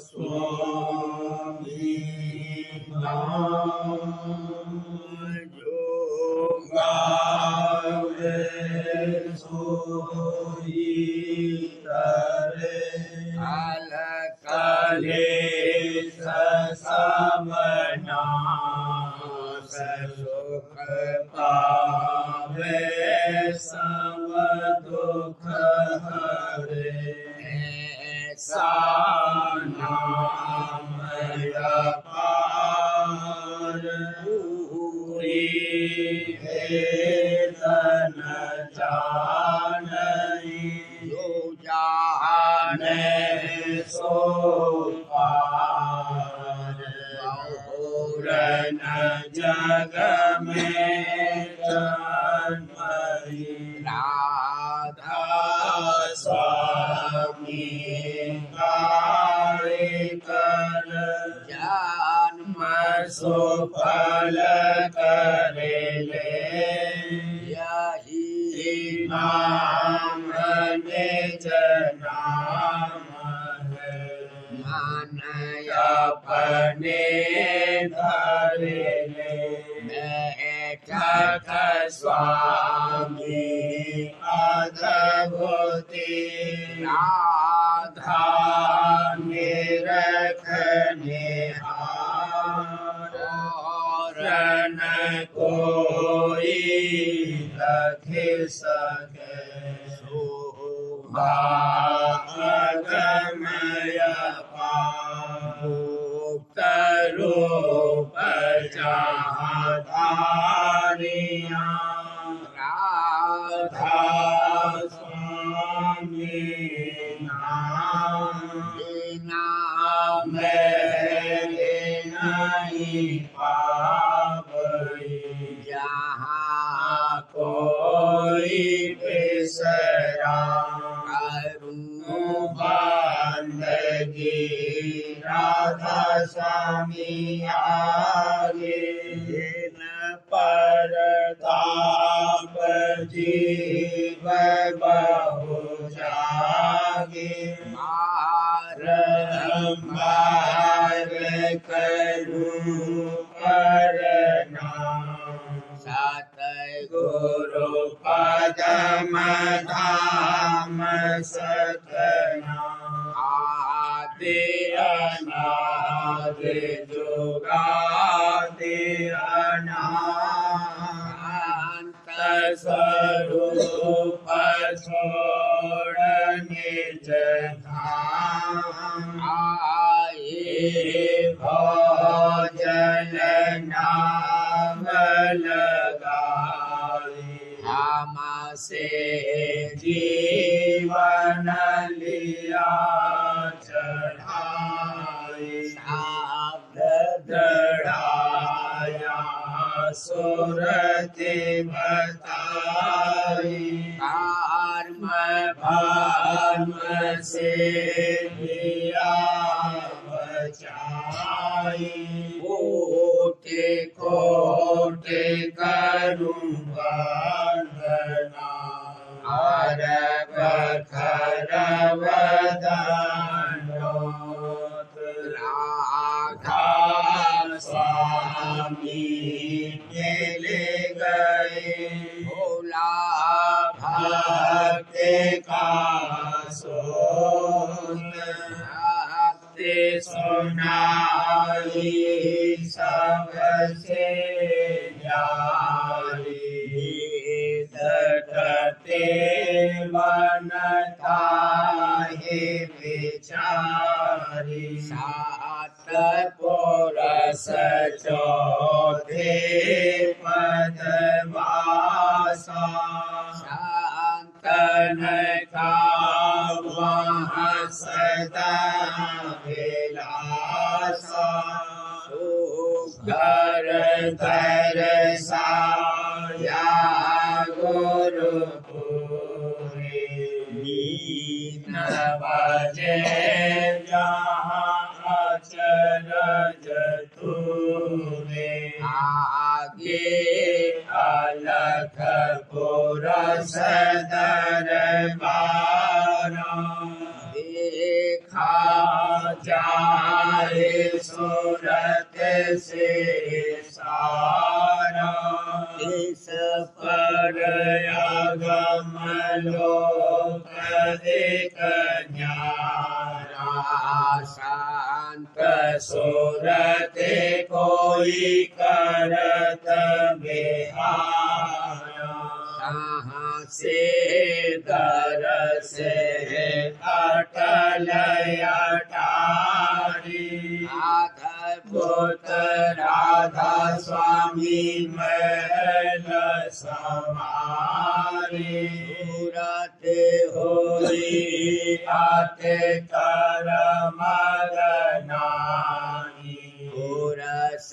स्वामी जो गावे सोई तरे कलेश समना सुख पावे सब दुख हरे ऐसा नाम अपार पूरी वेदन जानई जो जाने सो पार बहुरन जग में जन्मई राधा स्वामी गाय कर जन्म सो फल करे ले यही नाम निज नाम है मन अपने धरे ले बैठक स्वामी अद्भुति राधा निरखने हार न कोई रख सके भागमय मुक्त रूप जहाँ धारिया राधा स्वामी नाम नहीं पावई जहाँ कोई बिसरा करूं बंदगी राधा स्वामी आगे न परताप जीव बहु जागे बारंबार करूं करना सतगुरु पदम धाम सतना आदि अनादि जुगादि अनंत स्वरूप छोड़ निज धाम आए भोजन नाम लगाए हमसे जीवन लिया चढ़ाए शब्द दृढ़ाया सुरति बताई कर्म भाम से लिया बचाई कोटि कोटि करूं वंदना अरग खरवदनोत राधा स्वामी मिल गए भोला भक्ति का सोत भक्ति सुनाई सबसे न्यारी दटते मन थाहे विचारी सात पुरस चौथे पदवासा शांतन का वहाँ सदा विलासा घर धर साया गुरुपुरी नीन बजे जहाँ अचरज तूने आगे अलख पुरस दरबारा देखा जाए सूरत से सारा, इस पर आगम लोक एक न्यारा, शांत सूरत कोई करत बिहारा, कहाँ से दरस अटल अटारी, अद्भुत राधा स्वामी महल समारी, सूरत होई आते कर मगनानी, पुरस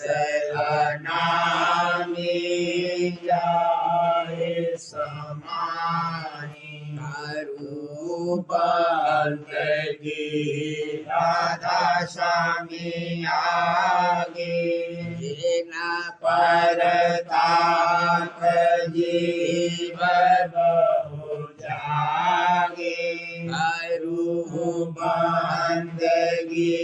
अनामी जाए समानी, करू बंदगी राधा स्वामी आगे, जिन परताप जीवन बहु जागे, करू बंदगी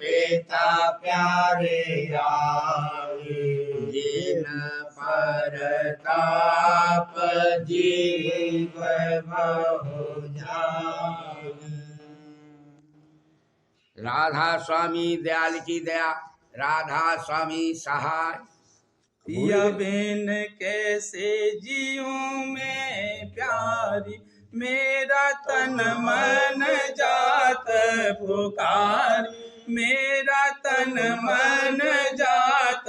पिता प्यारे आगे, जिन परताप जीवन बहु जागे। राधा स्वामी दयाल की दया, राधा स्वामी सहाय। पिया बिन कैसे जीऊं मैं प्यारी, मेरा तन मन जात पुकारी, मेरा तन मन जात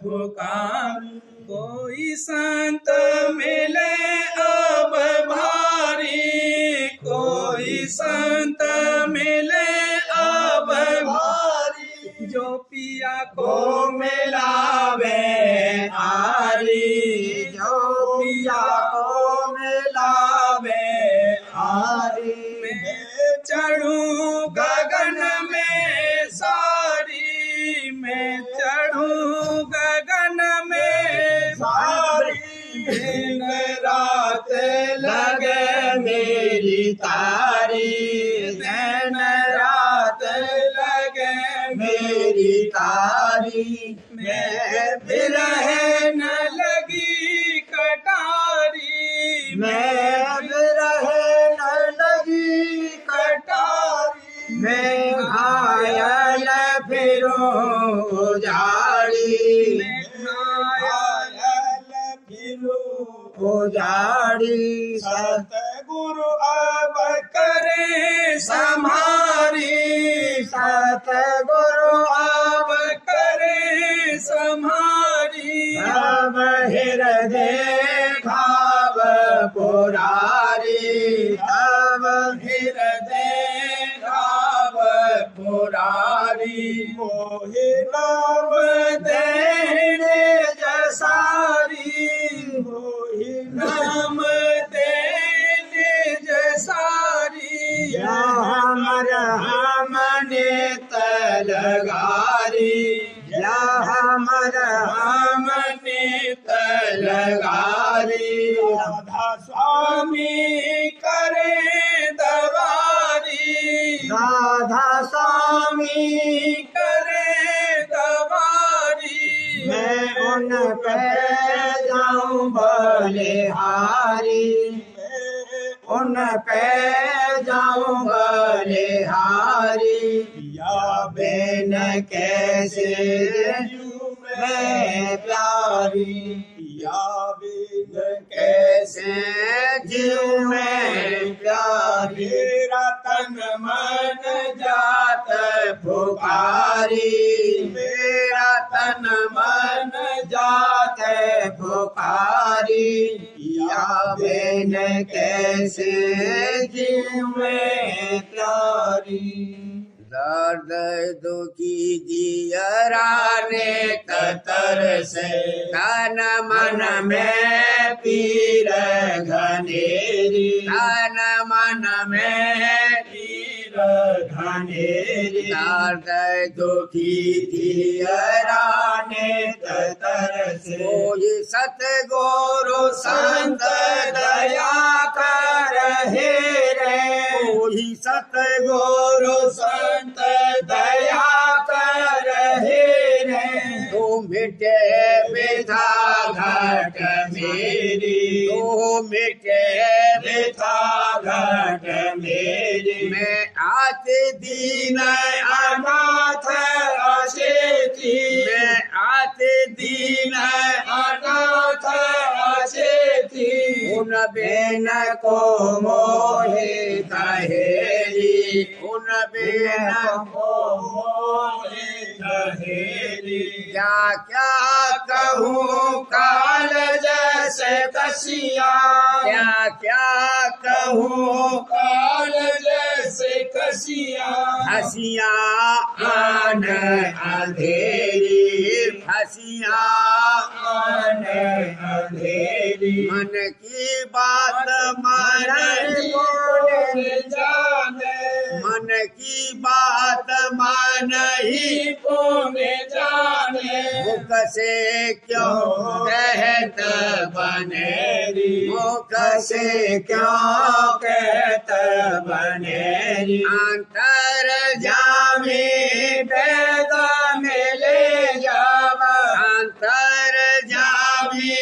पुकारी, कोई संत मिले अब भारी, कोई संत मिले अब भारी, जो पिया को मिलावे आरी, जो पिया को मिलावे आरी, मैं चढ़ूं गगन में सारी, मैं चढ़ूं गगन में सारी, दिन रात लगे मेरी तारी, दिन रात लगे मेरी तारी, मैं बिरह न लगी कटारी, मैं बिरह न लगी कटारी, मैं घायल फिरूं उजाड़ी, मैं घायल फिरूं उजाड़ी, सतगुरु अब करे सम्हारी, सतगुरु अब करे सम्हारी, अब हृदय भाव पुरारी, अब हृदय भाव पुरारी, मोहि नाम देने जसारी, मोहि नाम देने जसारी, हमर हमने तलगारी, हमर हमने तलगारी, राधा स्वामी करे दवारी, राधा स्वामी करे दवारी, मैं उन पे जाऊं बलिहारी, उन पे जाऊं बलिहारी, या बिन कैसे मैं प्यारी, या बिन कैसे जीऊं मैं प्यारी, मेरा तन मन जात पुकारी, मेरा तन मन जात पुकारी, या बिन कैसे जीऊं मैं प्यारी, दर्द दुखी जियरा ने कतर से, तन मन में पीर घनेरी, तन मन में पीर धनेरी दर्द दुखी जियराने तरसे कोई सतगुरु संत दया कर हे रे कोई सतगुरु संत दया कर हे रे तू मिटे बेथा घट मेरी तू मिटे बेथा घट मेरी मैं आते दीन अनाथ अशेती मैं आते दीन अनाथ अशेती उन बेन को मोहे कहेरी उन बेन को मोहे कहेरी क्या क्या कहूँ काल जैसे कसिया क्या क्या कहूँ काल जैसे कसिया हसिया आन अंधेरी हसिया आन अंधेरी मन की बात मन ही जाने मन की बात मन ही पुण्य जाने मुख से क्यों कहत बनेरी मुख से क्यों कहत बनेरी अंतर जामे वेद में ले जाव अंतर जामे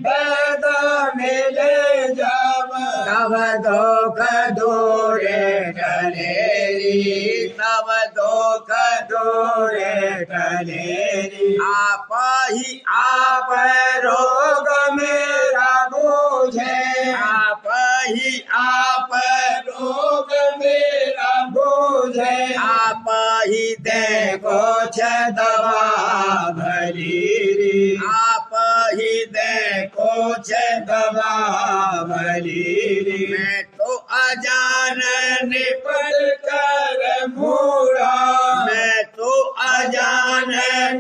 वेद में ले जाव तब दुख दूरे टलेरी तब दुख दूरे टलेरी आप ही आप रोग मेरा बूझे आप ही आप रोग मेरा बूझे आप ही देखो दवा भली आप ही देखो दवा भली मैं तो अजान निपट कर मूढ़ा मैं तो अजान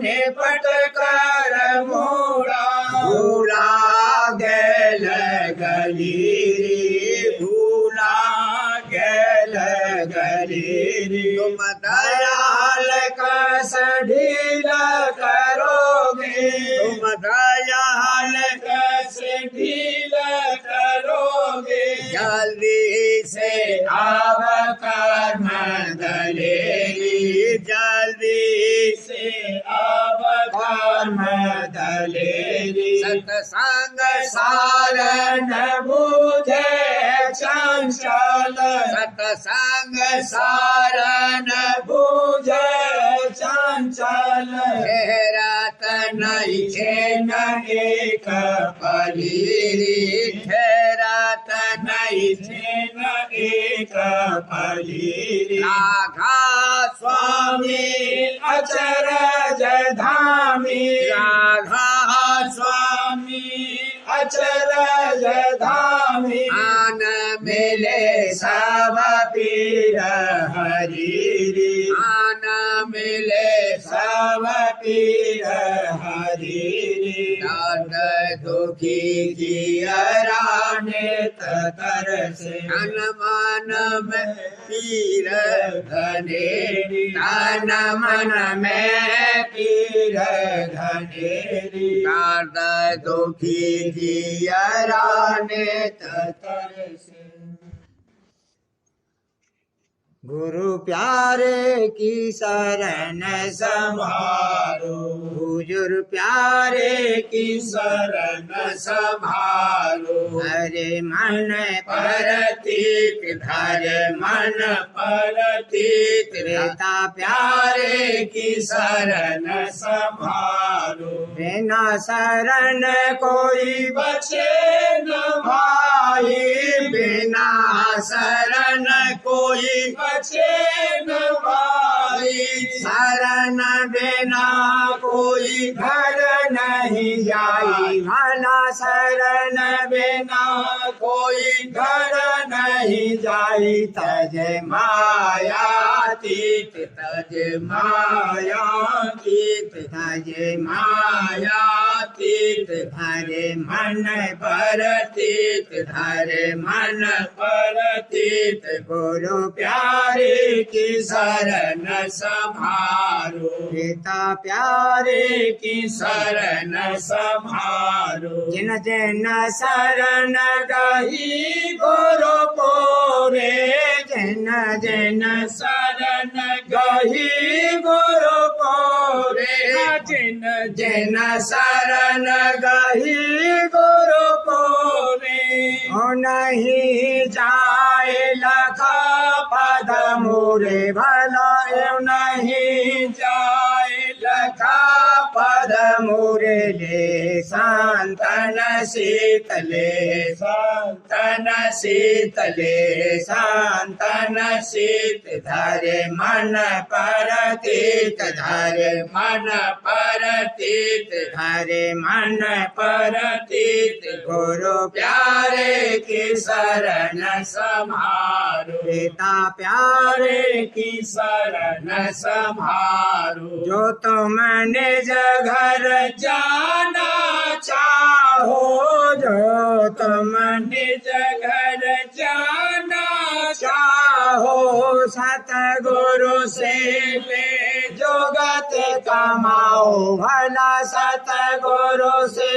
निपट कर मूढ़ा भूला गेल गलीरी भूला गेल गलीरी तुम दयाल कस ढीला करोगे तुम दयाल कस ढीला करोगे जल्दी से आव कर्म दलेरी जल्दी से आव कर्म दलेरी सत्संग सार न बूझे चंचल सत्संग सार न बूझे चंचल ठहरत नहीं छे न एक पलीरी ठहरत नहीं छे न एक पलीरी राधा स्वामी अचरज धामी राधा स्वामी अचरज धामी आन मिले सब पीर हरीरी आन मिले सब पीर हरीरी दर्द दुखी जियराने तरसे तन मन में पीर धनेरी तन मन में पीर धनेरी दर्द दुखी जियराने तरसे गुरु प्यारे की शरण संभारो हुजूर प्यारे की शरण संभारो हरे मन परतीत धर मन परतीत रेता प्यारे की शरण संभारो बिना शरण कोई बचे न भाई बिना शरण कोई बचे न भाई शरण बिना कोई घर नहीं जाई भला शरण बिना कोई घर नहीं जाई तज मायातीत तज मायातीत तज मायातीत तीत धरे मन पर तीत धरे मन पर तीत गुरु प्यारे की शरण संभारो पिता प्यारे की शरण संभारो जिन जिन शरण गही गुरु पोरे जिन जिन शरण गही गुरु पोरे जिन जिन शरण गही गुरु पोरे ओ नहीं जाए लखा पद मोरे भला एव नहीं जाय लखा पद मोरे ले संतन शीतले संतन शीतले संतन शीत धरे मन पर तीत धरे मन पर तीत धरे मन पर तीत गुरु प्यारे की शरण संभारो पिता प्यारे की शरण संभारो जो तुम निज घर जाना चाहो जो तुम निज घर जाना चाहो सतगुरु से ले जोगत कमाओ भला सतगुरु से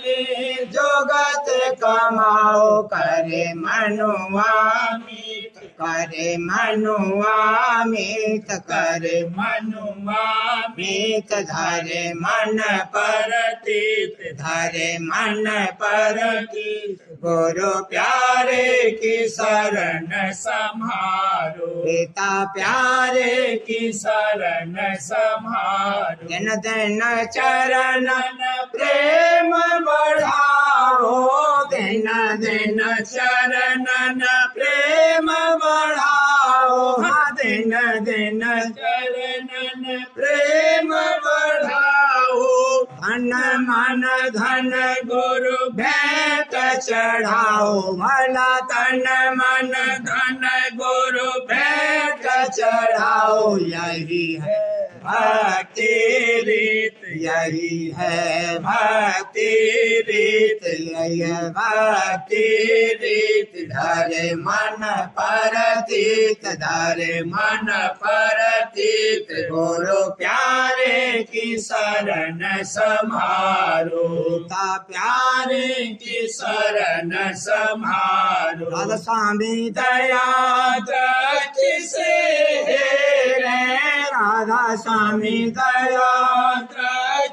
ले जोगत कमाओ करे मनुआ मीत करे मनुआ मीत करे मनुआ मीत धरे मन पर तीत धरे मन पर तीत गुरु प्यारे की शरण संभारो पिता प्यारे की शरण संभारो दिन दिन चरण प्रेम बढ़ाओ दिन दिन चरण प्रेम बढ़ाओ हाँ दिन दिन चरण प्रेम बढ़ाओ धन मन धन गुरु भेंट चढ़ाओ भला तन मन धन गुरु भेंट चढ़ाओ यही है भक्ति रीत यही है भक्ति रीत यही है भक्ति रीत धरे मन पर तीत धरे मन पर तीत गुरु प्यारे की शरण संभारो पिता प्यारे की शरण संभारो राधा स्वामी दया किसे रे राधा स्वामी दया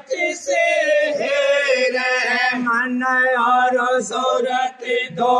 किसे रे मन और सूरत दो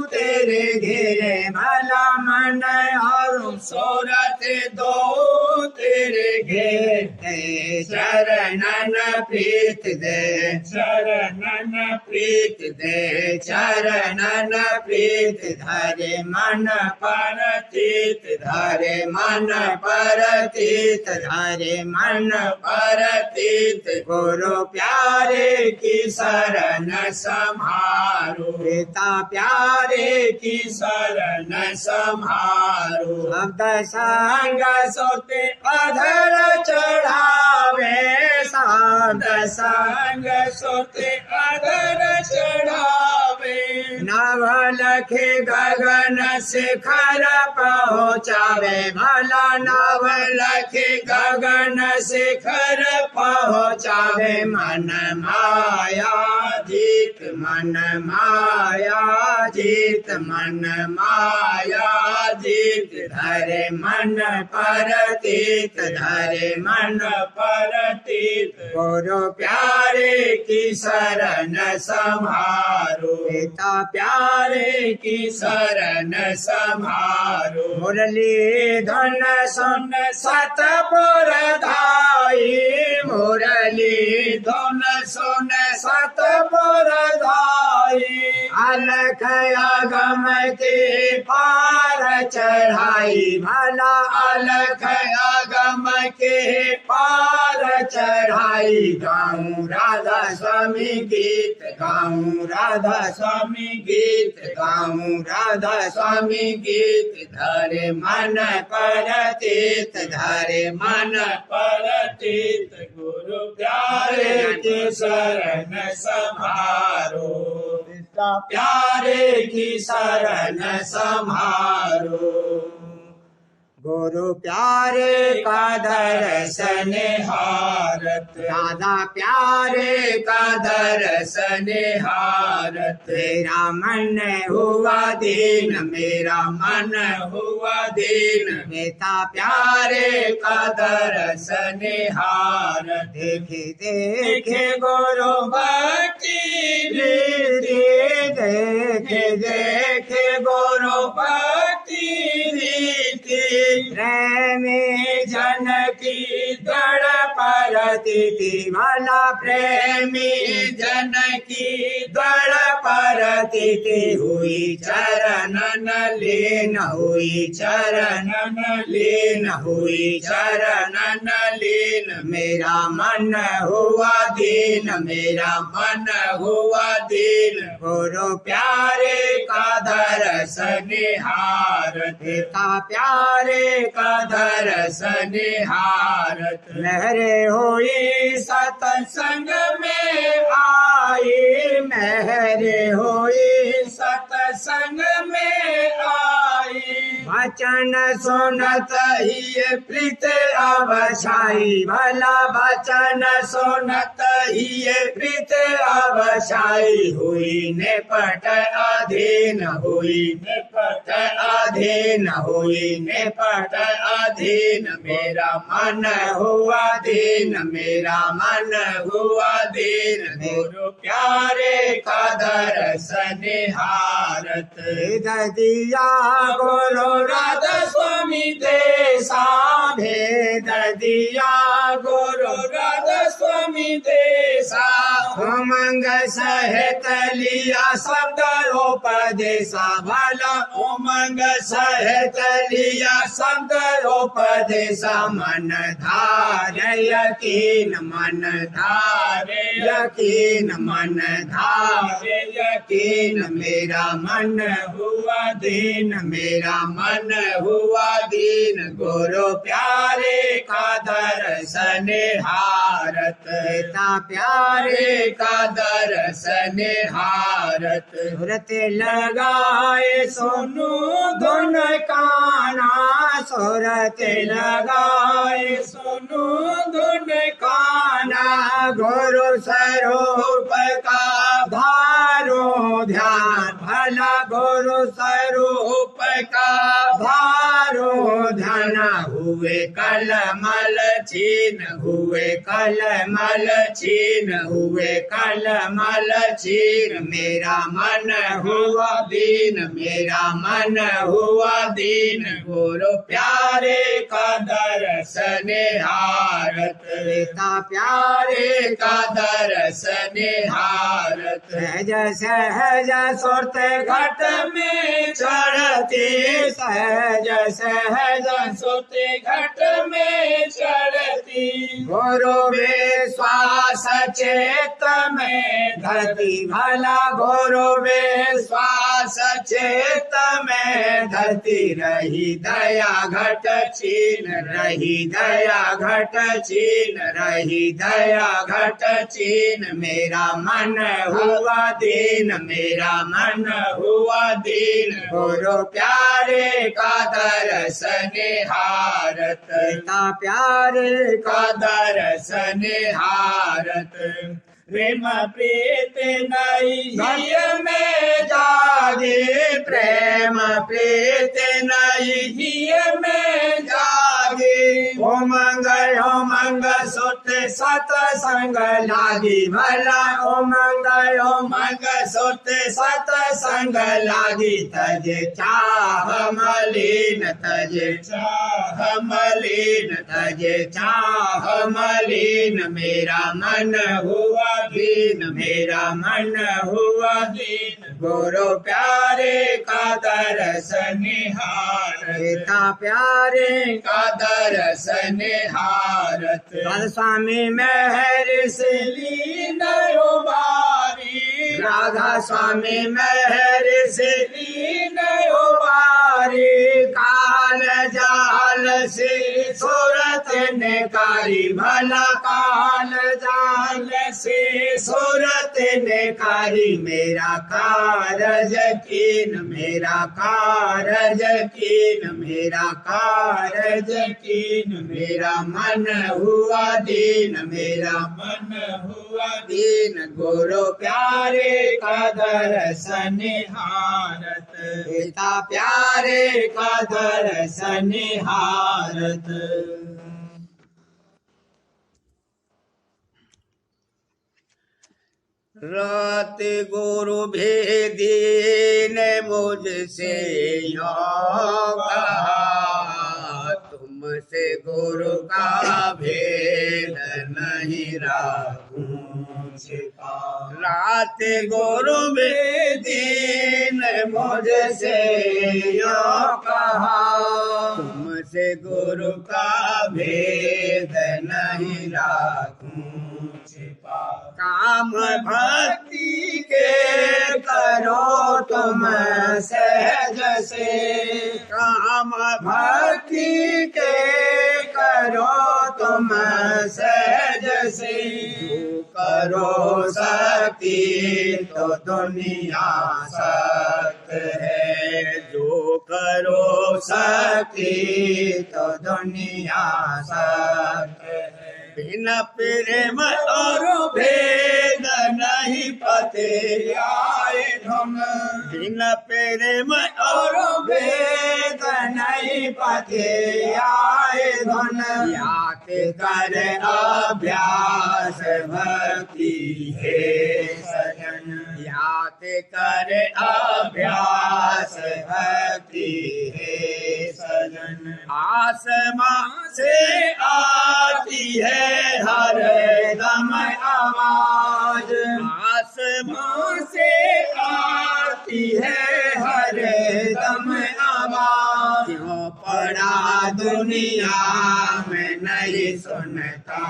तेरे घेरे भला मन और सूरत दो तेरे घेरे चरणन प्रीत दे चरणन प्रीत दे चरणन प्रीत धरे मन पर तीत धरे मन पर तीत धरे मन पर तीत गुरु प्यारे की शरण संभारो पिता प्यारे की शरण संभारो शब्द संग सोते अधर चढ़ावे शब्द संग सोते अधर चढ़ावे नव लखे गगन शिखर पहुँचावे भला नव लखे गगन शिखर पहुँचावे मन माया जीत मन माया जीत मन माया जीत धरे मन पर तीत धरे मन पर तीत गुरु प्यारे की शरण संभारो पिता प्यारे की शरण संभारो मुरली धन सुन सतपुर धाई मुरली धन सुन सतपुर पुरधाई अलख अगम के पार चढ़ाई भला अलख अगम के पार चढ़ाई गाऊं राधा स्वामी गीत गाऊं राधा स्वामी गीत गाऊं राधा स्वामी गीत धरे मन पर तीत धरे मन पर तीत गुरु प्यारे के शरण समारो प्यारे की शरण समारो गुरु प्यारे का दर्शन हारत दादा प्यारे का दर्शन हारत मेरा मन हुआ दीन मेरा मन हुआ दीन पिता प्यारे का दर्शन हारत देखे देखे गुरु भक्ति रीति देखे देखे गुरु भक्ति रीति प्रेमी जनकी दृढ़ परतिथि भला प्रेमी जनकी दृढ़ परतिथि हुई चरणन लीन हुई चरणन लीन हुई चरणन लीन मेरा मन हुआ दीन मेरा मन हुआ दीन गुरु प्यारे का दर्शन हारत पिता प्यारे का दर्शन हारत लहरे हुई सत्संग में आई लहरे हुई सत्संग में आई वचन सुनत ही प्रीत अवसाई भला वचन सुनत ही प्रीत अवसाई हुई निपट अधीन हुई निपट अधीन हुई निपट अधीन मेरा मन हुआ दीन मेरा मन हुआ दीन गुरु प्यारे का दर्शन हारत दिया गुरु राधा स्वामी देसा भेद दिया गुरु राधा स्वामी देसा उमंग सहित लिया शब्द उपदेशा भला उमंग सहित लिया शब्द उपदेशा मन धारे यकीन मन धारे यकीन मन धारे यकीन मेरा मन हुआ दीन मेरा मन हुआ दीन गुरु प्यारे का दर्शन हारत पिता प्यारे का दर्शन हारत सुरत लगाए सोनू धुन काना सुरत लगाए सोनू धुन काना गुरु स्वरूप का धारो ध्यान भला गुरु स्वरूप का धारो ध्यान हुए कलमल छीन हुए कलमल छीन हुए कलमल छीन मेरा मन हुआ दीन मेरा मन हुआ दीन गुरु प्यारे का दर्शन हारत पिता प्यारे का दर्शन हारत सहज सहज सुरत घट में चढ़ती सहज सहज सुरत घट में चढ़ती गुरु विश्वास चेत में धरती भला गुरु विश्वास चेत में धरती रही दया घट छीन रही दया घट छीन रही दया घट छीन मेरा मन हुआ दीन मेरा मन हुआ दीन गुरु प्यारे का दर्शन हारत पिता प्यारे का दर्शन हारत प्रेम प्रीत नहीं में जागे प्रेम प्रीत नहीं में जागे उमंग सुत सतसंग लागी भला उमंग सुत सतसंग लागी तज चाह मलिन तज चाह मलिन मेरा मन हुआ दीन गुरु प्यारे का दरस निहारता प्यारे का दरस निहारत स्वामी महर से लीन उबारी राधा स्वामी महर से लीन उबारी काल जाल से सूरत निकारी भला काल जाल से सूरत निकारी मेरा कारज कीन मेरा मन हुआ दीन गुरु प्यारे का दरस निहारत पिता प्यारे का दरस निहारत रात गुरु भेदी ने मुझसे कहा तुमसे गुरु का भेद नहीं राखूं छिपा रात गुरु भेदी ने मुझसे कहा तुमसे गुरु का भेद नहीं राखूं काम भक्ति के करो तुम सहज से काम भक्ति के करो तुम सहज से करो शक्ति तो दुनिया सत है जो करो शक्ति तो दुनिया सत है बिन प्रेम और भेद नहीं पते आए धुन बिन प्रेम और भेद नहीं पते आए धुन याद कर अभ्यास भक्ति है सजन याद कर अभ्यास भक्ति है सजन आसमां से आती है हर दम आवाज आसमां से आती है हर दम आवाज क्यों पड़ा दुनिया में नहीं सुनता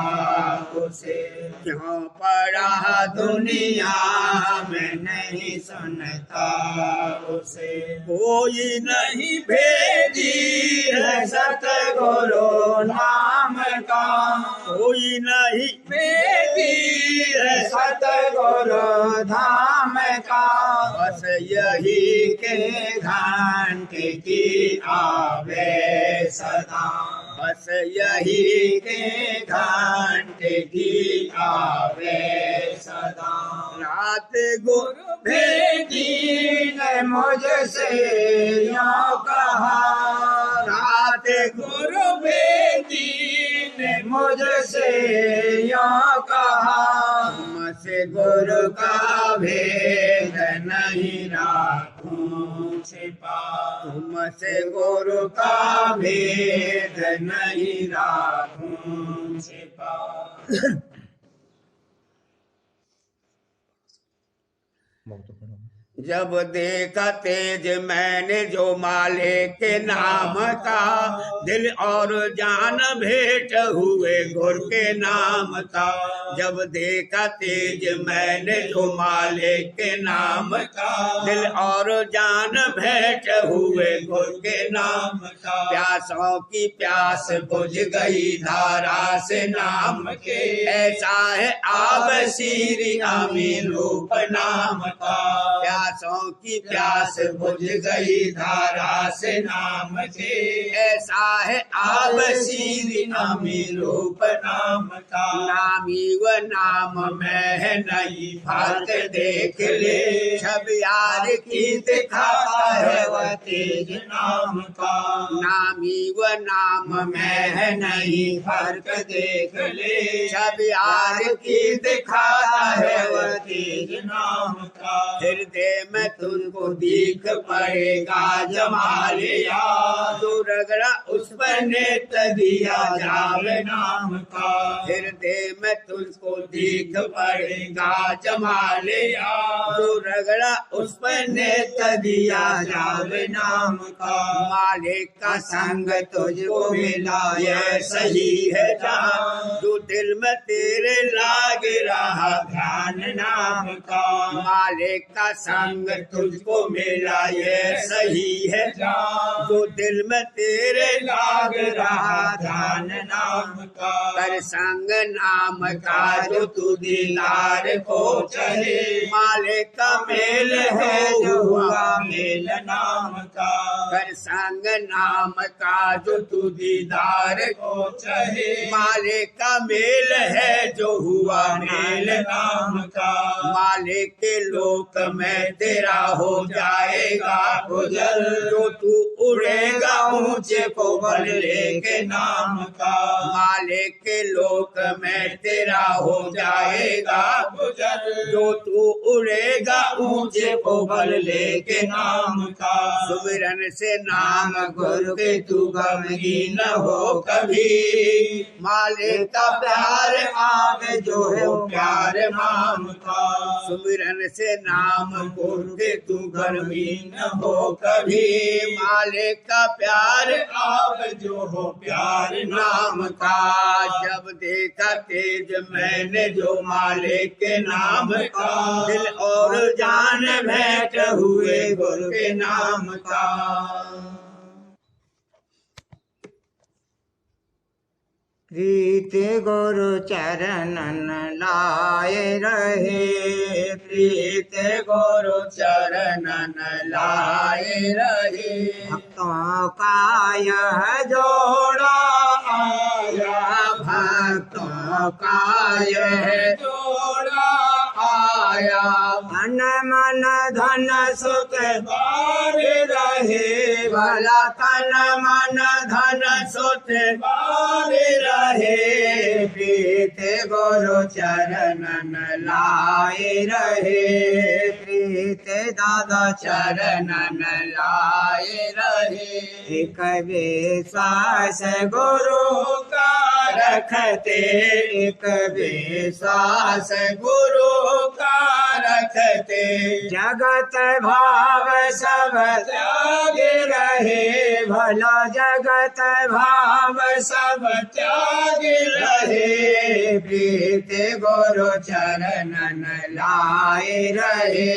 उसे क्यों पड़ा दुनिया में नहीं सुनता उसे कोई नहीं भेजी है सतगुरु नाम का कोई नहीं भेदी है सतगुरु धाम का बस यही के घंटे की आवे सदा बस यही के घंटे की आवे सदा रात गुरु भेदी ने मुझसे यूं कहा रात गुरु भेदी ने मुझसे यूं कहा तुमसे गुरु का भेद नहीं राखूं छिपा तुमसे गुरु का भेद नहीं राखूं छिपा जब देखा तेज मैंने जो माले के नाम का दिल और जान भेंट हुए गुर के नाम का जब देखा तेज मैंने जो माले के नाम का दिल और जान भेंट हुए गुर के नाम का प्यासों की प्यास बुझ गई धारा से नाम के ऐसा है आब श्री आमीन रूप नाम का प्यासों की प्यास बुझ गई धारा से नाम के ऐसा है आब श्री नामी रूप नाम का नामी व नाम में नहीं फर्क देख ले, सब यार की दिखाता है वह तेज नाम का। नामी व नाम में नहीं फर्क देख ले, सब यार की दिखाता है वह तेज नाम का। हृदय में तुझको दिख पड़ेगा जमालिया, जो रगड़ा उस पर नेत्र दिया जावे नाम का। हृदय में तुझको दिख पड़ेगा जमालिया, जो रगड़ा उस पर नेत्र दिया जावे नाम का। मालिक का संग तुझको मिला यह सही है जान, जो दिल में तेरे लाग रहा ध्यान नाम का। मालिक का संग तुझको मिला यह सही है जान, जो दिल में तेरे लाग रहा ध्यान नाम का। कर संग नाम का जो तू दीदार को चले, मालिक का मेल है जो हुआ मेल नाम का। कर संग नाम का जो तू दीदार को चले, मालिक का मेल है जो हुआ मेल नाम का। मालिक के लोक में तेरा हो जाएगा गुजर, जो तू उड़ेगा ऊंचे को बल लेके नाम का। मालिक के लोक में तेरा हो जाएगा गुजर, जो तू उड़ेगा ऊंचे को बल लेके नाम का। सुमिरन से नाम गुरु के तू गमगीन न हो कभी, मालिक का प्यार आगे जो है प्यार नाम का। सुमिरन से नाम गुरु के तू गमगीन न हो कभी, मालिक का प्यार आग जो हो प्यार नाम का। जब देखा तेज मैंने जो मालिक के नाम का, दिल और जान भेंट हुए गुरु के नाम का। प्रीत गुरु चरणन लाए रहे, प्रीत गुरु चरणन लाए रहे। भक्तों का यह जोड़ा आया, भक्तों का यह जोड़ा आया। मन मन धन सुख बार रहे, भला तन मन धन सुख बार रहे। प्रीत गुरु चरणन लाए रहे, प्रीत दादा चरणन लाए रहे। एक विश्वास गुरु का रखते, एक विश्वास गुरु का रखते। जगत भाव सब त्याग रहे, भला जगत भाव सब त्याग रहे। प्रीत गुरु चरणन लाए रहे,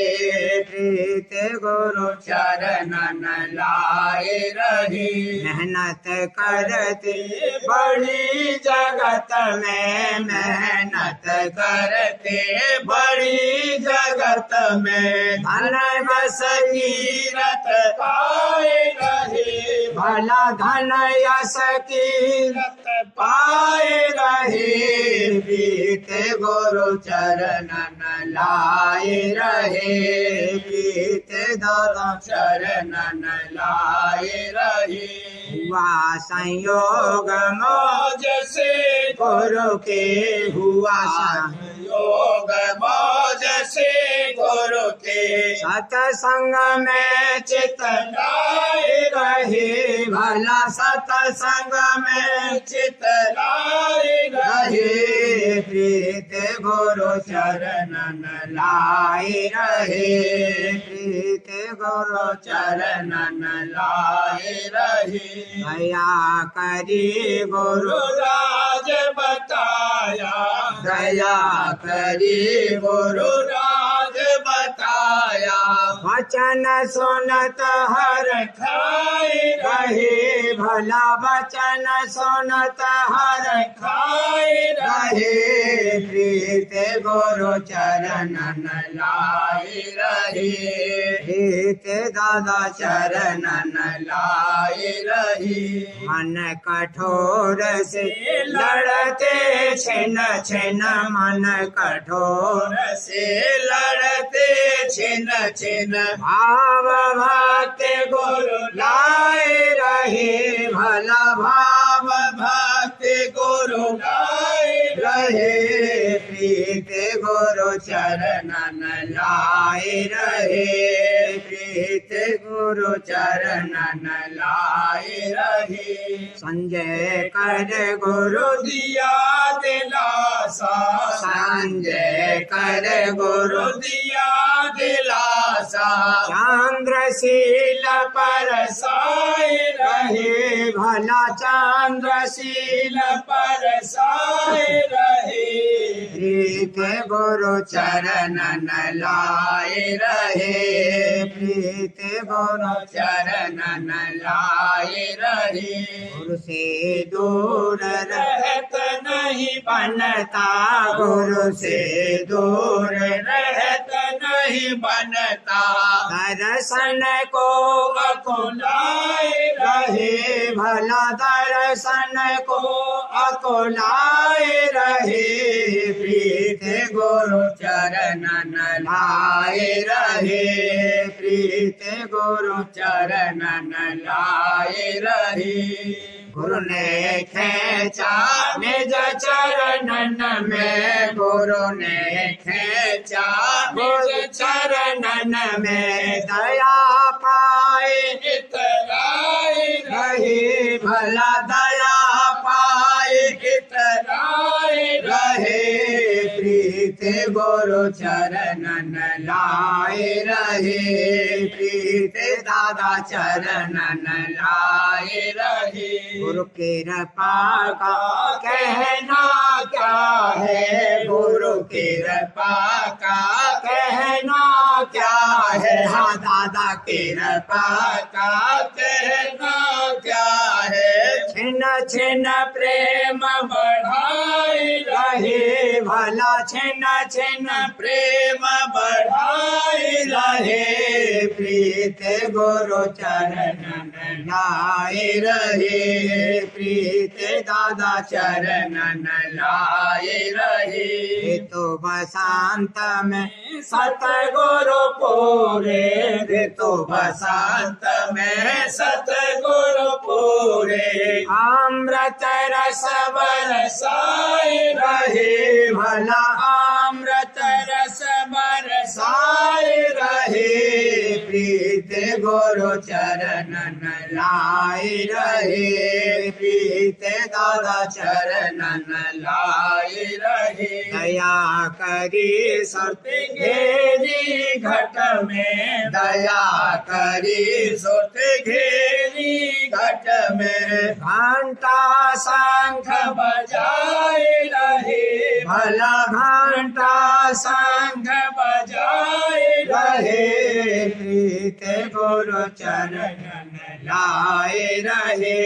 प्रीत गुरु चरणन लाए रहे। मेहनत करते बड़ी जगत में, मेहनत करते बड़ी जगत में। धन बस कीरत पाए रहे, भला धन यश कीरत पाए रहे। प्रीत गुरु चरणन लाए रहे, प्रीत दादा चरणन लाए रहे। हुआ संयोग मौज से गुरु के, हुआ संयोग मौज से गुरु के। सत्संग में चित लाए रहे, भला सत्संग में चित लाए रहे। प्रीत गुरु चरणन लाए रहे, प्रीत गुरु चरणन लाए रहे। दया करी गुरु राज बताया, दया करी गुरु राज बताया। लाया। वचन सुनत हर खाए रहे भला वचन सुनत हर खाए रहे प्रीत गुरु चरणन लाए रहे। प्रीत दादा चरणन लाए रहे। मन कठोर से लड़ते छिन छिन मन कठोर से लड़ते छिन छिन भाव भक्ति गुरु लाए रहे भला भाव भक्ति गुरु लाए रहे प्रीत गुरु चरणन लाए रहे प्रीत गुरु चरणन लाए रहे। संजय कर गुरु दिया दिलासा। संजय कर गुरु दिया दिलासा। चंद्रशील पर साए रहे भला चंद्रशील पर साए रहे। प्रीत गुरु चरणन लाए रहे प्रीत गुरु चरणन लाए रहे। गुरु से दूर रहत नहीं बनता गुरु से दूर रहत नहीं बनता। दर्शन को अकुलाए रहे भला दर्शन को अकुलाए रहे प्रीत गुरु चरणन लाए रहे प्रीत गुरु चरणन लाए रहे। गुरु ने खेचा निज चरणन में गुरु ने खेचा निज चरणन में दया पाए इतराए रहे भला दया पाए इतराए रहे प्रीत गुरु चरणन लाए रहे प्रीत दादा चरणन लाए रहे। गुरु कृपा का कहना क्या है गुरु कृपा का कहना क्या है हाँ दादा कृपा का कहना क्या है। छिन छिन प्रेम बढ़ाए रहे भला छिन छिन प्रेम बढ़ाए रहे प्रीत गुरु चरणन लाए रहे प्रीत दादा चरणन लाए रहे। तो बसंत में सतगुरु पूरे तो बसंत में सतगुरु पूरे अमृत रस बरसाए रहे भला अमृत रस बरसाए रहे प्रीत गुरु चरणन लाए रहे प्रीत दादा चरणन लाए रहे। दया करी सुरत घेरी घट में दया करी सुत घेरी घट में घंटा शंख बजाए रहे। भला घंटा शंख बजाए रहे प्रीत गुरु चरणन लाए रहे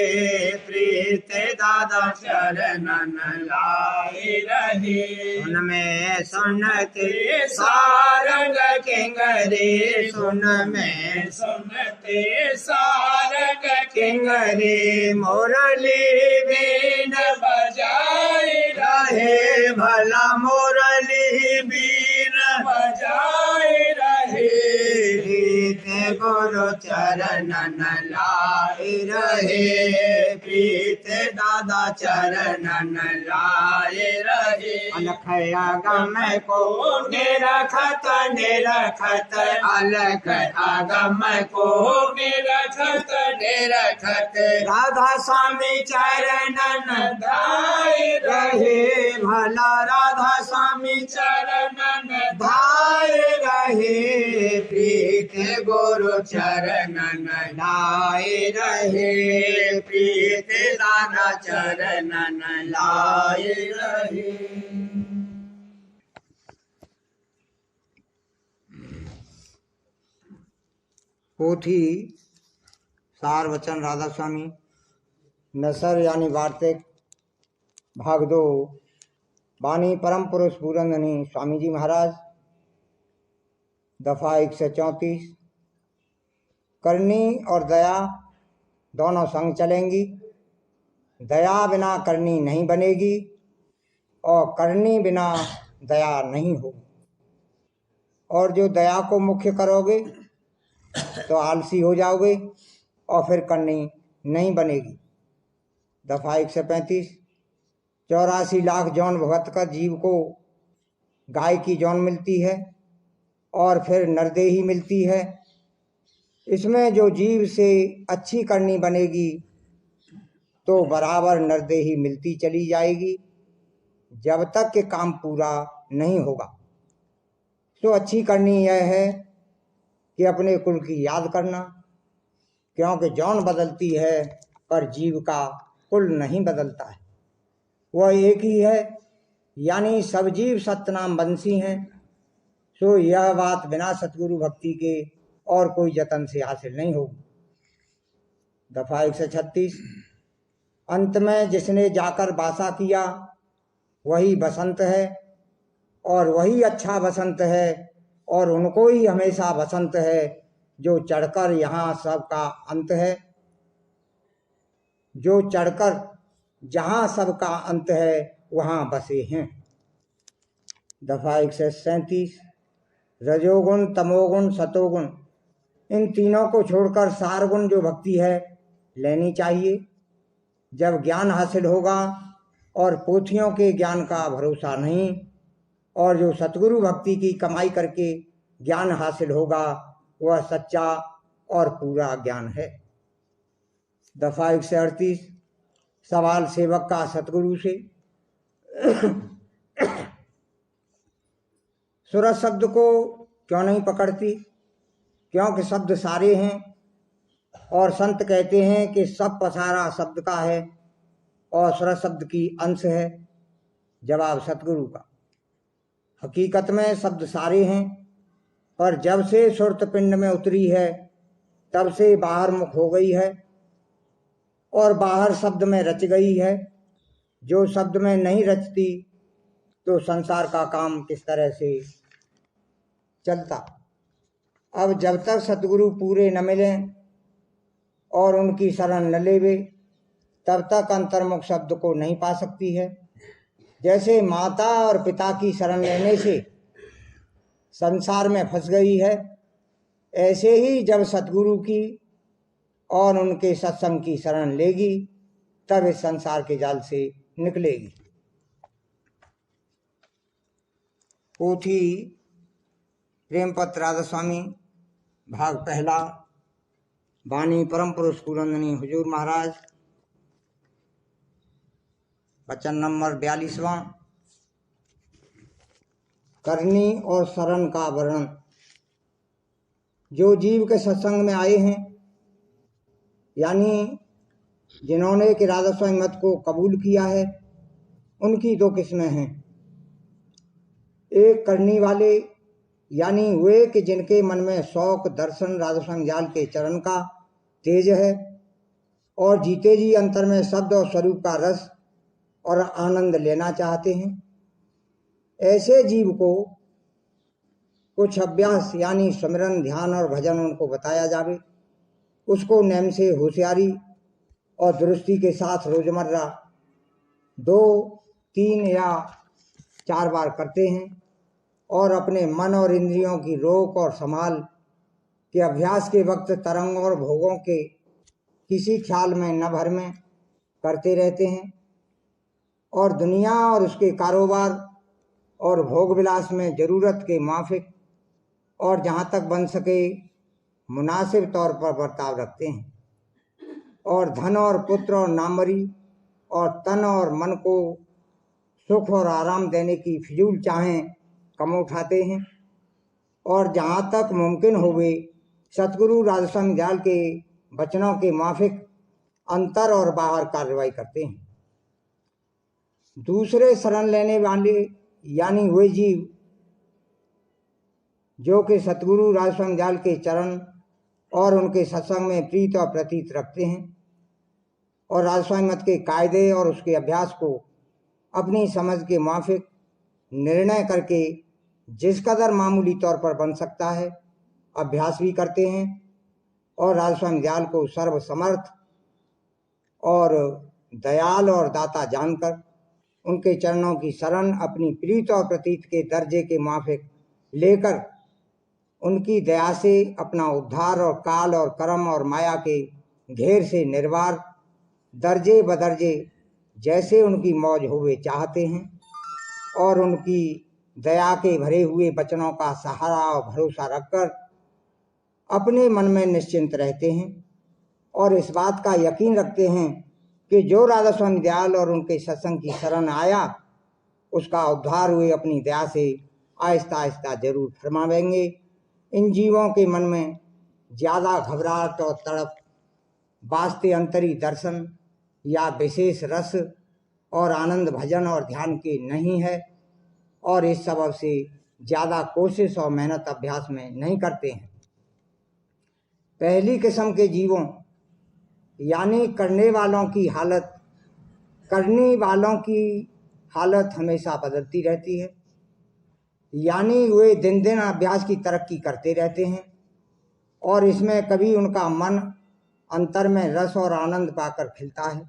प्रीत दादा चरणन लाए रहे। उनमें सुनते सारंग किंगरी सुन में सुनते सारंग किंगरी मुरली बीन बजाए रहे भला मुरली बीन बजाए रहे। प्रीत गुरु चरणन लाए रहे प्रीत दादा चरणन लाए रहे। अलख आगम को निरखत निरखत अलख आगम को निरखत निरखत राधा स्वामी चरणन धाय रहे भला राधा स्वामी चरणन धाय रहे प्रीत गुरु चरणन लाए रहे प्रीत दादा चरणन लाए रहे। पोथी सार वचन राधा स्वामी नसर यानी वार्तिक भाग 2 वाणी परम पुरुष पूरनधनी स्वामी जी महाराज दफा 134। करनी और दया दोनों संग चलेंगी। दया बिना करनी नहीं बनेगी और करनी बिना दया नहीं होगी। और जो दया को मुख्य करोगे तो आलसी हो जाओगे और फिर करनी नहीं बनेगी। दफा 135। 84 लाख जौन भुगत कर जीव को गाय की जौन मिलती है और फिर नरदेही मिलती है। इसमें जो जीव से अच्छी करनी बनेगी तो बराबर नरदेही मिलती चली जाएगी जब तक कि काम पूरा नहीं होगा। तो अच्छी करनी यह है कि अपने कुल की याद करना, क्योंकि जौन बदलती है पर जीव का कुल नहीं बदलता है, वह एक ही है, यानी सब जीव सतनाम बंसी हैं। सो यह बात बिना सतगुरु भक्ति के और कोई जतन से हासिल नहीं होगी। दफा 136। अंत में जिसने जाकर वासा किया वही बसंत है और वही अच्छा बसंत है और उनको ही हमेशा बसंत है जो चढ़कर यहाँ सबका अंत है, जो चढ़कर जहाँ सबका अंत है वहाँ बसे हैं। दफा 137। रजोगुण तमोगुण सतोगुण इन तीनों को छोड़कर सार गुण जो भक्ति है लेनी चाहिए। जब ज्ञान हासिल होगा और पोथियों के ज्ञान का भरोसा नहीं, और जो सतगुरु भक्ति की कमाई करके ज्ञान हासिल होगा वह सच्चा और पूरा ज्ञान है। दफा 138। सवाल सेवक का सतगुरु से। सूरज शब्द को क्यों नहीं पकड़ती? क्योंकि शब्द सारे हैं और संत कहते हैं कि सब पसारा शब्द का है और सूरज शब्द की अंश है। जवाब सतगुरु का। हकीकत में शब्द सारे हैं, पर जब से सुरत पिंड में उतरी है तब से बाहर मुख हो गई है और बाहर शब्द में रच गई है। जो शब्द में नहीं रचती तो संसार का काम किस तरह से चलता। अब जब तक सतगुरु पूरे न मिलें और उनकी शरण न लेवे तब तक अंतर्मुख शब्द को नहीं पा सकती है। जैसे माता और पिता की शरण लेने से संसार में फंस गई है, ऐसे ही जब सतगुरु की और उनके सत्संग की शरण लेगी तब इस संसार के जाल से निकलेगी। पोथी प्रेमपत्र राधा स्वामी भाग पहला वाणी परम पुरुष पूरनधनी हुजूर महाराज वचन नंबर 42वां। करनी और शरण का वर्णन। जो जीव के सत्संग में आए हैं, यानी जिन्होंने कि राधा स्वामी मत को कबूल किया है, उनकी दो किस्में हैं। एक करनी वाले, यानी वे कि जिनके मन में शौक दर्शन राधा स्वामी जाल के चरण का तेज है और जीते जी अंतर में शब्द और स्वरूप का रस और आनंद लेना चाहते हैं। ऐसे जीव को कुछ अभ्यास यानी स्मरण ध्यान और भजन उनको बताया जावे। उसको नेम से होशियारी और दुरुस्ती के साथ रोजमर्रा 2, 3 या 4 बार करते हैं और अपने मन और इंद्रियों की रोक और संभाल के अभ्यास के वक्त तरंग और भोगों के किसी ख्याल में न भर में करते रहते हैं और दुनिया और उसके कारोबार और भोग विलास में जरूरत के माफिक और जहाँ तक बन सके मुनासिब तौर पर बर्ताव रखते हैं और धन और पुत्र और नामरी और तन और मन को सुख और आराम देने की फिजूल चाहें कम उठाते हैं और जहाँ तक मुमकिन होवे सतगुरु राधा स्वामी जाल के वचनों के माफिक अंतर और बाहर कार्रवाई करते हैं। दूसरे शरण लेने वाले यानी वे जीव जो कि सतगुरु राधा स्वामी जाल के चरण और उनके सत्संग में प्रीत और प्रतीत रखते हैं और राधास्वामी मत के कायदे और उसके अभ्यास को अपनी समझ के मुआफिक निर्णय करके जिस कदर मामूली तौर पर बन सकता है अभ्यास भी करते हैं और राधास्वामी दयाल को सर्वसमर्थ और दयाल और दाता जानकर उनके चरणों की शरण अपनी प्रीत और प्रतीत के दर्जे के मुआफिक लेकर उनकी दया से अपना उद्धार और काल और कर्म और माया के घेर से निर्वार दर्जे बदर्जे जैसे उनकी मौज हुए चाहते हैं और उनकी दया के भरे हुए वचनों का सहारा और भरोसा रखकर अपने मन में निश्चिंत रहते हैं और इस बात का यकीन रखते हैं कि जो राधास्वामी दयाल और उनके सत्संग की शरण आया उसका उद्धार हुए अपनी दया से आहिस्ता आहिस्ता जरूर फरमावेंगे। इन जीवों के मन में ज़्यादा घबराहट और तड़प वास्ते अंतरी दर्शन या विशेष रस और आनंद भजन और ध्यान के नहीं है और इस सबब से ज़्यादा कोशिश और मेहनत अभ्यास में नहीं करते हैं। पहली किस्म के जीवों यानी करने वालों की हालत हमेशा बदलती रहती है, यानी वे दिन दिन अभ्यास की तरक्की करते रहते हैं और इसमें कभी उनका मन अंतर में रस और आनंद पाकर खिलता है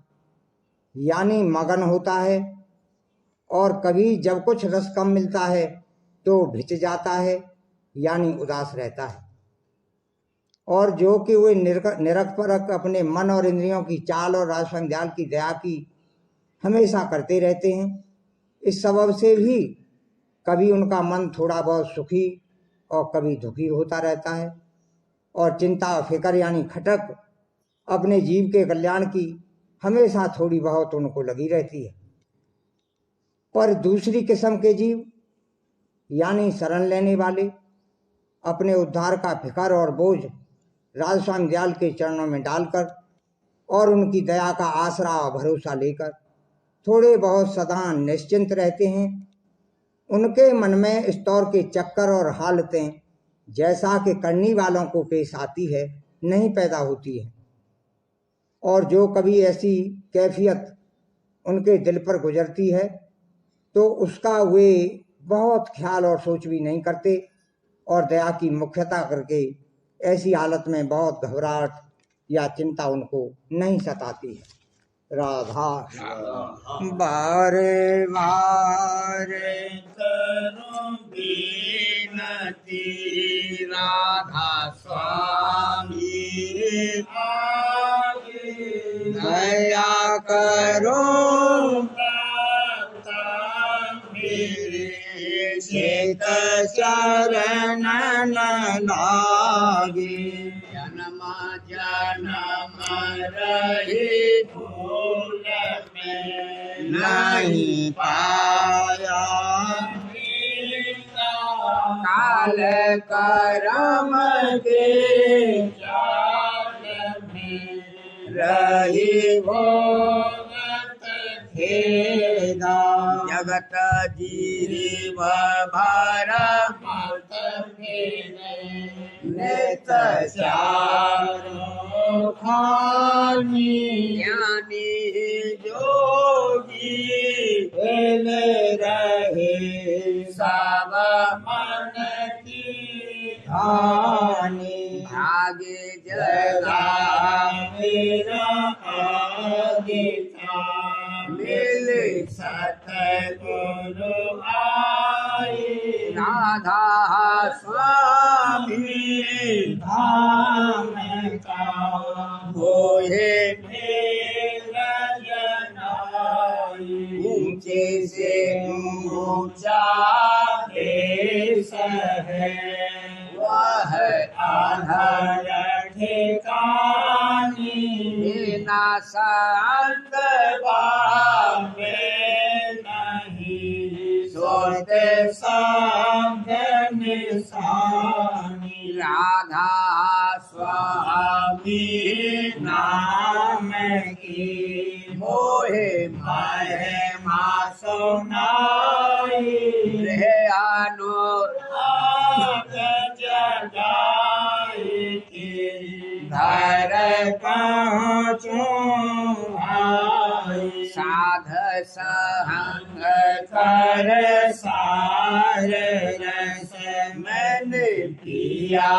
यानी मगन होता है और कभी जब कुछ रस कम मिलता है तो भिच जाता है यानी उदास रहता है और जो कि वे निरख परख अपने मन और इंद्रियों की चाल और राधास्वामी दयाल की दया की हमेशा करते रहते हैं। इस सबब से भी कभी उनका मन थोड़ा बहुत सुखी और कभी दुखी होता रहता है और चिंता और फिक्र यानी खटक अपने जीव के कल्याण की हमेशा थोड़ी बहुत उनको लगी रहती है। पर दूसरी किस्म के जीव यानी शरण लेने वाले अपने उद्धार का फिक्र और बोझ राधास्वामी दयाल के चरणों में डालकर और उनकी दया का आसरा और भरोसा लेकर थोड़े बहुत सदा निश्चिंत रहते हैं। उनके मन में इस तौर के चक्कर और हालतें जैसा कि करने वालों को पेश आती है नहीं पैदा होती है और जो कभी ऐसी कैफियत उनके दिल पर गुजरती है तो उसका वे बहुत ख्याल और सोच भी नहीं करते और दया की मुख्यता करके ऐसी हालत में बहुत घबराहट या चिंता उनको नहीं सताती है। राधा बारे बारे करो बीनती राधा स्वामी दया करो चेत शरण लागे जन्म जन्म रही भूल में नहीं पाया काल करम के जाल में रही भोगत खेदा जगत जीव भर मत नित चारो खानी ज्ञानी जोगी रहे सब मन की हानि आगे जगा मेरा आगे मिल सतगुरु आई राधा स्वामी धाम का मोहे ऊंचे से ऊंचा देश है वह आधार ठिकानी बिना संत बाबे नहीं सोते साधन निशानी राधा स्वामी नाम की मोहे महिमा सुनाई रे अनुराग जगाई पहुँचूं भाई। साध सहंग कर सार रस मैंने पिया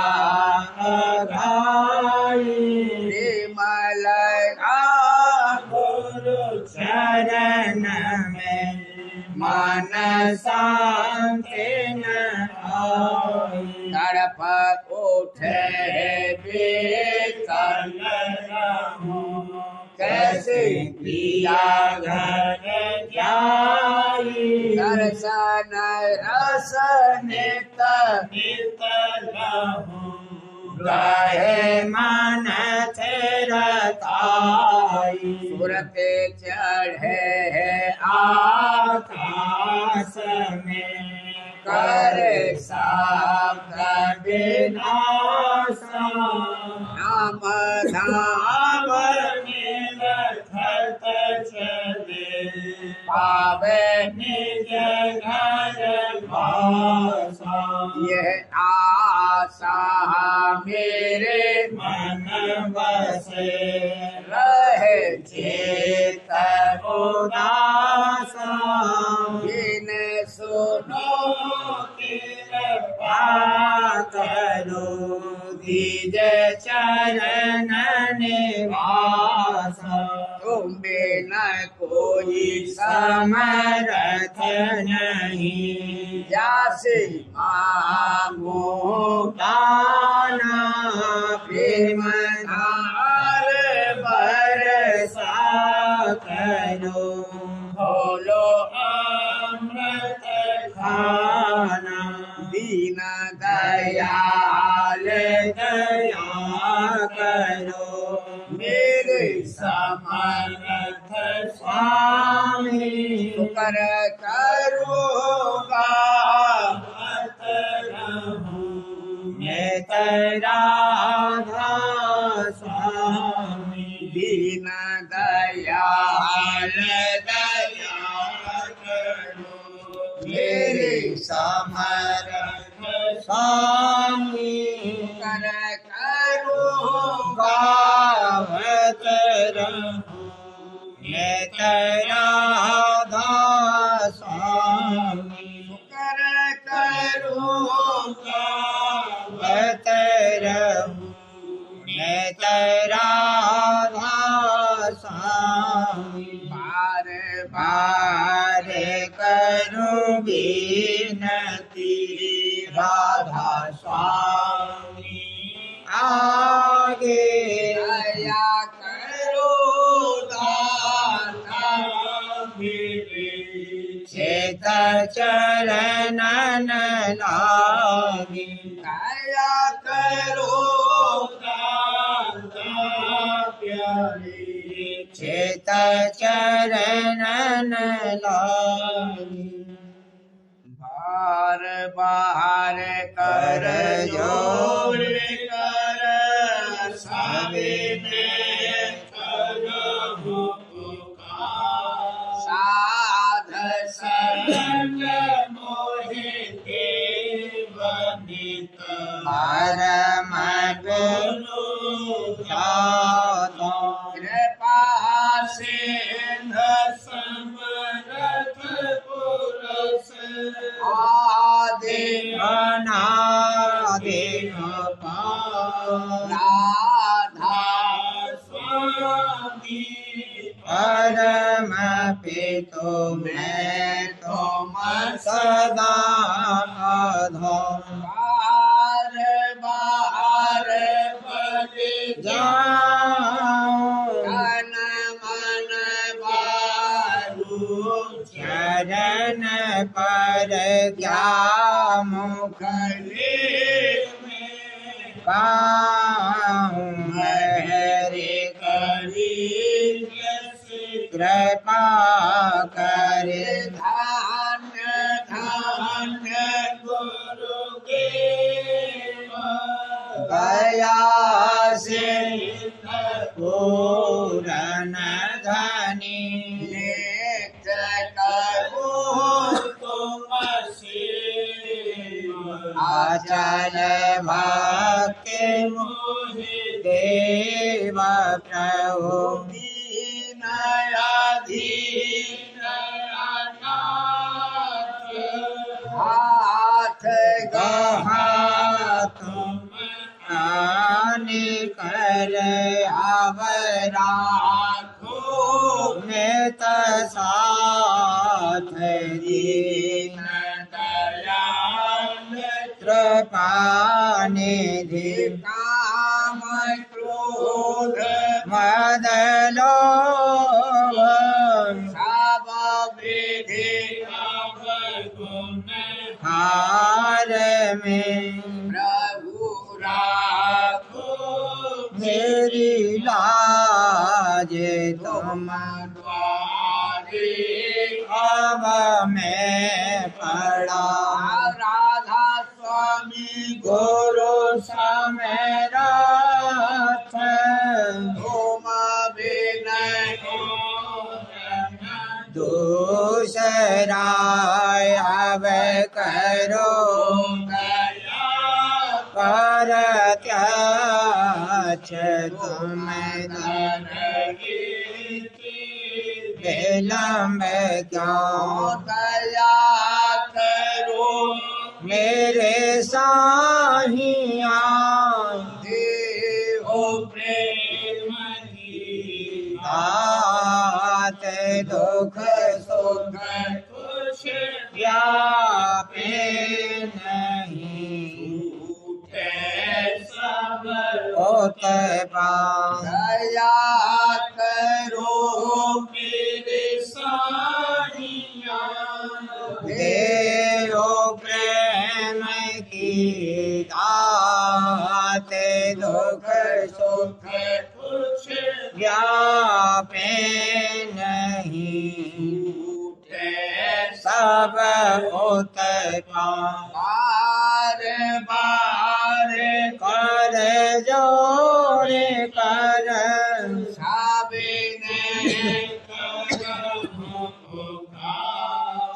घाई। विमल गुरु चरण में मन शांति न आई। तड़प उठे बेकल कैसे पिया घर जाई। दर्शन रस नित गहे मन तेरा ताई। सुरते चढ़े आकाश में कर साथ विनाश। नाम धाम निरखत चले पावे निज घर भाषा। यह आशा मेरे मन बसे रहे चेत उदासा। बिन सुनो कृपा करो द्विज चरण निवास। तुम बिन कोई समरथ नहीं जासे मांगो दाना। प्रेम धार बरसा करो बोलो अमृत खाना। दीन दयाल दया करो मेरे समर्थ स्वामी। कर करूँगा मैं तेरा स्वामी। दीन दयाल दया करो मेरे समर्थ स्वामी। कर करूँगा गावत रहूं मैं तेरा स्वामी। कर करूँगा गावत रहूं मैं तेरा स्वामी। बार बार करूं विनती राधा स्वामी। आगे दया करो दाता चेत चरणन लागी। दया करो चेत चरणन लागी। बार बार कर जोड़ कर सविने साध संग परम गुरु ख्याता। कृपा सिंधु समरथ पुरुष आदि अनादि राधा स्वामी। परम पितो मैं तुम सदा आधार। बार बार बलि जाऊं तन मन बारू चरण पर क्या मुख पाऊं हरे करी कृपा करे। धान्य धान्य गुरुदेव दया से पूरन धनी। नेत्र करो तुम आचल भक्ति मोहि देव प्रभु हाथ गहा तुम आने कर आवरा नेत साथ दीन दयाल कृपानिधि काम क्रोध मद लोभ सब विधि हार में प्रभु राखो मेरी लाज तुम द्वारे अब मैं पड़ा राधा स्वामी गुरु समरथ तुम विनय दूसरा अब करो पर त्याच तुम विलम्ब क्यों दया करो मेरे साहिया देहो प्रेम आत दुख सुख कुछ व्यापे नहीं सब होत पां दया करो मेरे साहिया देव प्रेम की दात दुख सुख कुछ व्यापे नहीं सब होत पां बार बार कर जोर कर साबिने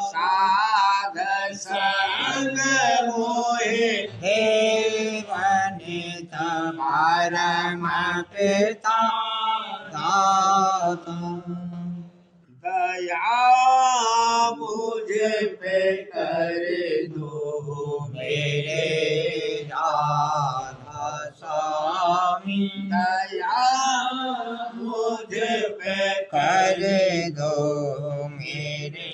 साध संग मोहे देवनित परम पिता दाता दया मुझे पे कर दो मेरे राधा स्वामी दया मुझे पे कर दो मेरे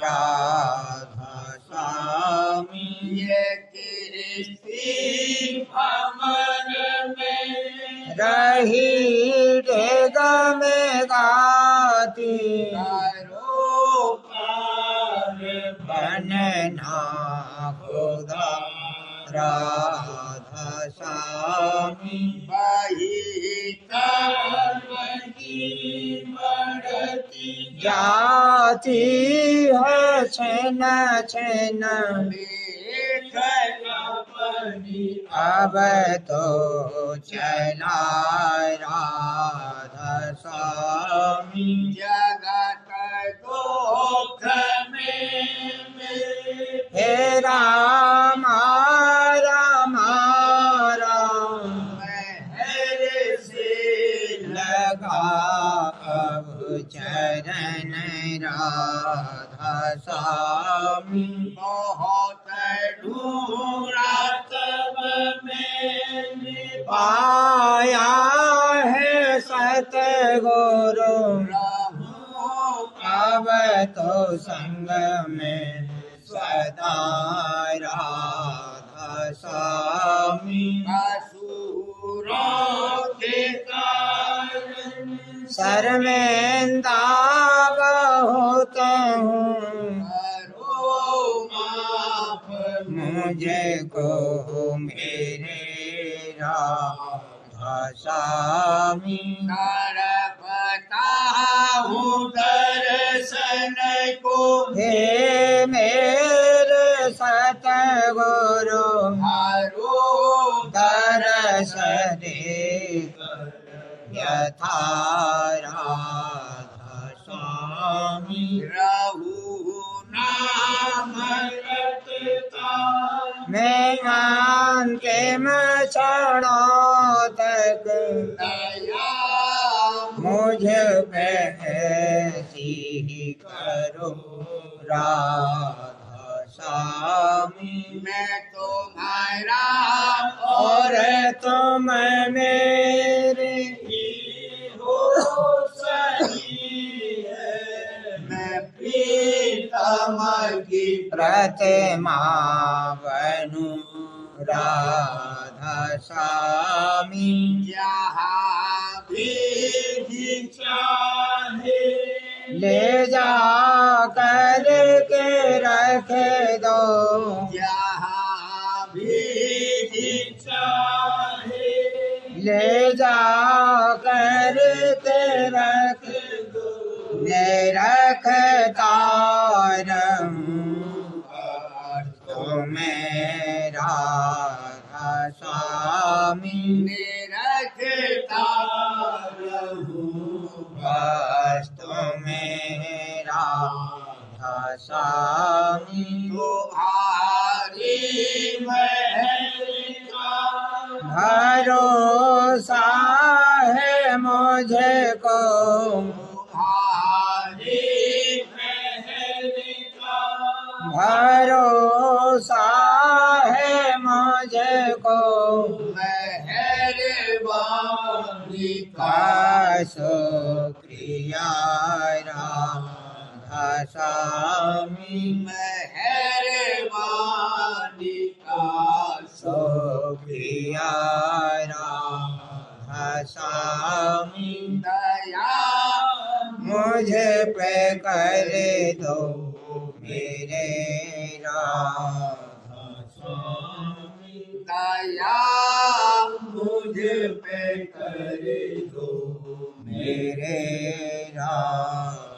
राधा स्वामी ये कृष्टि भवन में रही डेग में गाती करो पार बनना खुदा राधा स्वामी वही कर्म की बढ़ती जाती है छन छन देख अपनी अब तो चला राधा स्वामी जगत दुख में हे राम राम राम महर से लगा अब चरण राधा स्वामी बहुत ढूंढा तब मैंने पाया है सतगुरु प्रभु अब तो संग में सदा राधा स्वामी असुरों के कारण सर्वेंदा बहुत हूँ करो माफ मुझे को मेरे राधा स्वामी तड़पता हूँ दर्शन को हे मेरे सतगुरु हरो दरस दे यथा राधा स्वामी रहु नाम रटता मैं अंतिम क्षणों तक भरो राधा स्वामी। मैं तुम्हारा और तुम मेरे ही हो सही है। मैं प्रीतम की प्रतिमा बनूं राधा स्वामी। जहाँ भी चाहे ले जा कर के रख दो। जहाँ भी चाहे ले जा कर के रख दो। मैं रखता रहूं तुम्हें राधा स्वामी। रखता रहूं बस तुम्हें राधा स्वामी। तुम्हारी महल का भरोसा है मुझको। तुम्हारी महल का भरोसा है मुझको। मेहरबानी का शुक्रिया राधा स्वामी। मेहरबानी का शुक्रिया राधा स्वामी। दया मुझे पे कर दो मेरे राधा स्वामी। दया मुझे पे कर दो मेरे राधा